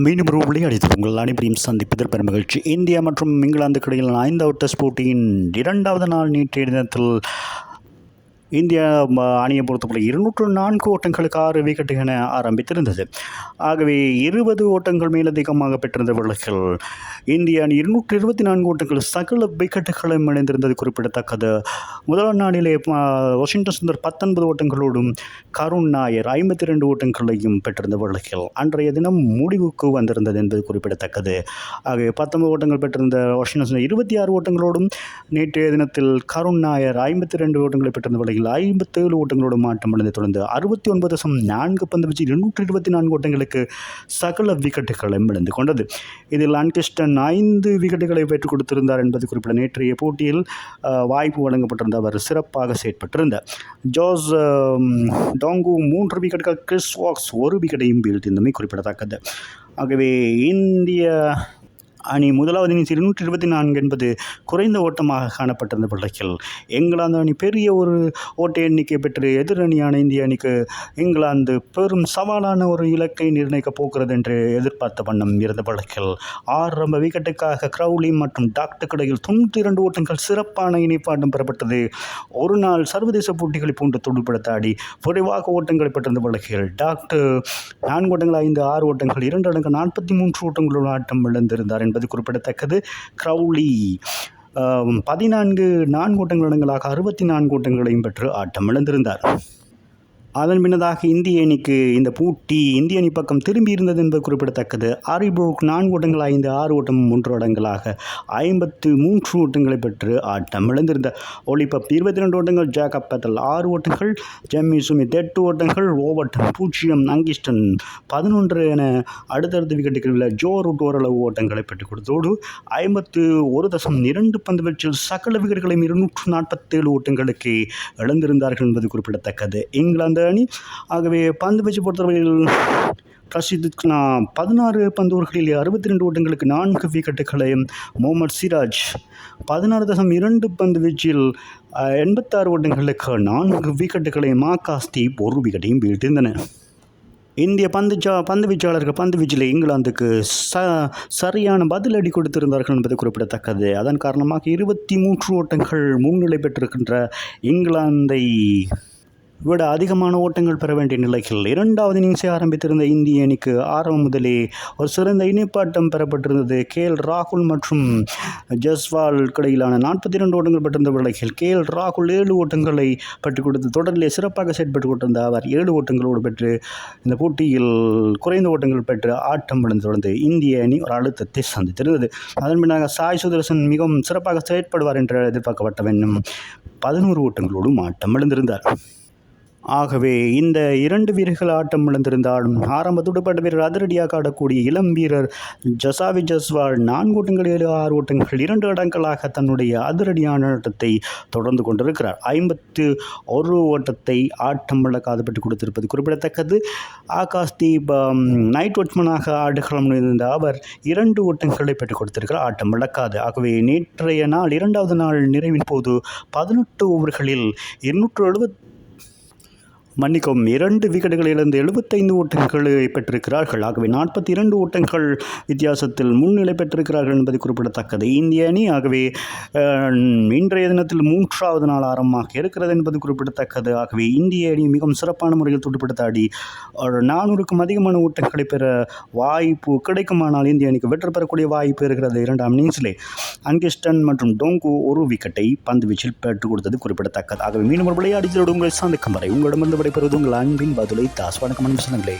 மீண்டும் ஒரு விளையாடியது உங்கள் அனைவரையும் சந்திப்பதில் பெரும் மகிழ்ச்சி. இந்தியா மற்றும் இங்கிலாந்துக்கு இடையிலான 5வது டெஸ்ட் போட்டியின் 2வது நாள் நேற்றைய தினத்தில் இந்தியா அணியை பொறுத்தவரை 204 ஓட்டங்களுக்கு 6 விக்கெட் என ஆரம்பித்திருந்தது. ஆகவே 20 ஓட்டங்கள் மேலதிகமாக பெற்றிருந்த வேளையில் இந்திய அணி 224 ஓட்டங்கள் சகல விக்கெட்டுகளும் இணைந்திருந்தது குறிப்பிடத்தக்கது. முதல் நாளிலே வாஷிங்டன் சுந்தர் 19 ஓட்டங்களோடும் கருண் நாயர் 52 ஓட்டங்களையும் பெற்றிருந்த வேளையில் அன்றைய தினம் முடிவுக்கு வந்திருந்தது என்பது குறிப்பிடத்தக்கது. ஆகவே 19 ஓட்டங்கள் பெற்றிருந்த வாஷிங்டன் சுந்தர் 26 ஓட்டங்களோடும் நேற்றைய தினத்தில் கருண் நாயர் 52 ஓட்டங்களை பெற்றிருந்த வேளையில் 57 ஓட்டங்களோடு மாற்றம் அடைந்து தொடர்ந்து 69.4 பந்து வீச்சு 224 ஓட்டங்களுக்கு சகல விக்கெட்டுகளும் இழந்து கொண்டது. இதில் லான்கெஸ்டன் 5 விக்கெட்டுகளை பெற்றுக் கொடுத்திருந்தார் என்பது குறிப்பிட்ட நேற்றைய போட்டியில் வாய்ப்பு வழங்கப்பட்டிருந்த அவர் சிறப்பாக செயற்பட்டிருந்தார். ஜோஸ் டாங்கு 3 விக்கெட்டுகள், கிறிஸ் வாக்ஸ் 1 விக்கெட்டையும் வீழ்த்தியிருந்தமை குறிப்பிடத்தக்கது. ஆகவே இந்திய அணி முதலாவது இன்னிங்ஸ் 224 என்பது குறைந்த ஓட்டமாக காணப்பட்டிருந்த வேளையில் இங்கிலாந்து அணி பெரிய ஒரு ஓட்ட எண்ணிக்கை பெற்று எதிரணியான இந்திய அணிக்கு இங்கிலாந்து பெரும் சவாலான ஒரு இலக்கை நிர்ணயிக்கப் போகிறது என்று எதிர்பார்த்த வண்ணம் இருந்த வேளையில் ஆரம்ப விக்கெட்டுக்காக கிரவுலி மற்றும் டாக்டருக்கு இடையில் 92 ஓட்டங்கள் சிறப்பான இணைப்பாட்டம் பெறப்பட்டது. ஒரு நாள் சர்வதேச போட்டிகளை போன்று துடுப்படுத்தாடி விரைவாக ஓட்டங்களை பெற்றிருந்த வேளையில் டாக்டர் 4 ஓட்டங்கள் 5 6 ஓட்டங்கள் 2 அடங்க 43 ஓட்டங்களோடு ஆட்டம் இழந்திருந்தார் என்பது குறிப்பிடத்தக்கது. கிரவுலி 14 4 ஓட்டங்கள் அடங்கலாக 64 ஓட்டங்களையும் பெற்று ஆட்டம் இழந்திருந்தார். அதன் பின்னதாக இந்திய அணிக்கு இந்த போட்டி இந்திய அணி பக்கம் திரும்பி இருந்தது என்பது குறிப்பிடத்தக்கது. ஆரிபுரூக் 4 ஓட்டங்கள் 5 6 ஓட்டம் 3 அடங்கலாக 53 ஓட்டங்களை பெற்று ஆட்டம் இழந்திருந்தார். ஒலிபப் 22 ஓட்டங்கள், ஜேக்கப் பெத்தல் 6 ஓட்டங்கள், ஜெம்மி சுமித் 8 ஓட்டங்கள், ஓவர்டன் 0, அங்கிஸ்டன் 11 என அடுத்தடுத்த விக்கெட்டுகளில் ஜோ ரூட் ஓரளவு ஓட்டங்களை பெற்றுக் கொடுத்தோடு 51.2 பந்து வீச்சில் சகல விக்கெட்டுகளையும் 247 ஓட்டங்களுக்கு இழந்திருந்தார்கள் என்பது குறிப்பிடத்தக்கது. இங்கிலாந்து அணி ஆகவே பந்து வீச்சு பொறுத்தவரையில் ரஷீத் கானா 16 பந்து ஓவர்களில் 62 ஓட்டங்களுக்கு 4 விக்கெட்டுகளையும், முகமது சிராஜ் 16.2 பந்து வீச்சில் 86 ஓட்டங்களுக்கு 4 விக்கெட்டுகளையும், ஆகாஷ்தீப் 1 விக்கெட்டையும் வீழ்த்தியிருந்தனர். இந்திய பந்து வீச்சாளர்கள் பந்து வீச்சில் இங்கிலாந்துக்கு சரியான பதிலடி கொடுத்திருந்தார்கள் என்பது குறிப்பிடத்தக்கது. அதன் காரணமாக 23 ஓட்டங்கள் முன்னிலை பெற்றிருக்கின்ற இங்கிலாந்தை விட அதிகமான ஓட்டங்கள் பெற வேண்டிய நிலையில் 2வது இன்னிங்ஸை ஆரம்பித்திருந்த இந்திய அணிக்கு ஆரம்பம் முதலே ஒரு சிறந்த இணைப்பாட்டம் பெறப்பட்டிருந்தது. KL ராகுல் மற்றும் ஜஸ்வால் இடையிலான 42 ஓட்டங்கள் பெற்றிருந்த வேளையில் KL ராகுல் 7 ஓட்டங்களை பெற்றுக் கொடுத்து தொடரிலே சிறப்பாக செயற்பட்டு கொண்டிருந்த அவர் 7 ஓட்டங்களோடு பெற்று இந்த போட்டியில் குறைந்த ஓட்டங்கள் பெற்று ஆட்டம் இழந்து தொடர்ந்து இந்திய அணி ஒரு அழுத்தத்தை சந்தித்திருந்தது. அதன் பின்னாக சாய் சுதர்சன் மிகவும் சிறப்பாக செயற்படுவார் என்று எதிர்பார்க்கப்பட்ட வேண்டும் 11 ஓட்டங்களோடும் ஆட்டம் இழந்திருந்தார். ஆகவே இந்த 2 வீரர்கள் ஆட்டம் இழந்திருந்தாலும் ஆரம்ப துடுப்பாட்ட வீரர் அதிரடியாக ஆடக்கூடிய இளம் வீரர் ஜசாவி ஜஸ்வால் 4 ஓட்டங்கள் 7 6 ஓட்டங்கள் 2 அடங்கலாக தன்னுடைய அதிரடியான ஆட்டத்தை தொடர்ந்து கொண்டிருக்கிறார். 51 ஓட்டத்தை ஆட்டம் இழக்காது பெற்றுக் கொடுத்திருப்பது குறிப்பிடத்தக்கது. ஆகாஷ்தீப் நைட் வாட்ச்மேனாக ஆடுகளம் இருந்த அவர் 2 ஓட்டங்களை பெற்றுக் கொடுத்திருக்கிறார், ஆட்டம் இழக்காது. ஆகவே நேற்றைய நாள் 2வது நாள் நிறைவின் போது 18 ஓவர்களில் 2 விக்கெட்டுகளிலிருந்து 75 ஓட்டங்களை பெற்றிருக்கிறார்கள். ஆகவே 42 ஓட்டங்கள் வித்தியாசத்தில் முன்னிலை பெற்றிருக்கிறார்கள் என்பது குறிப்பிடத்தக்கது. இந்திய அணி ஆகவே இன்றைய தினத்தில் 3வது நாள் ஆரம்பமாக இருக்கிறது என்பது குறிப்பிடத்தக்கது. ஆகவே இந்திய அணி மிகவும் சிறப்பான முறையில் துடுப்படுத்தாடி 400க்கும் அதிகமான ஓட்டங்களை பெற வாய்ப்பு கிடைக்குமானால் இந்திய அணிக்கு வெற்றி பெறக்கூடிய வாய்ப்பு இருக்கிறது. 2ஆம் இன்னிங்ஸிலே அங்கிஸ்டன் மற்றும் டோங்கு 1 விக்கெட்டை பந்து வீச்சில் பெற்றுக் கொடுத்தது குறிப்பிடத்தக்கது. ஆகவே மீண்டும் ஒரு விளையாடிகளோடு உங்களை சந்திக்கும் வரை உங்களிடமிருந்து விடைபெறுவது உங்கள் அன்பின் பதுலை தாஸ். வணக்கம் அன்பு சொந்தங்களே.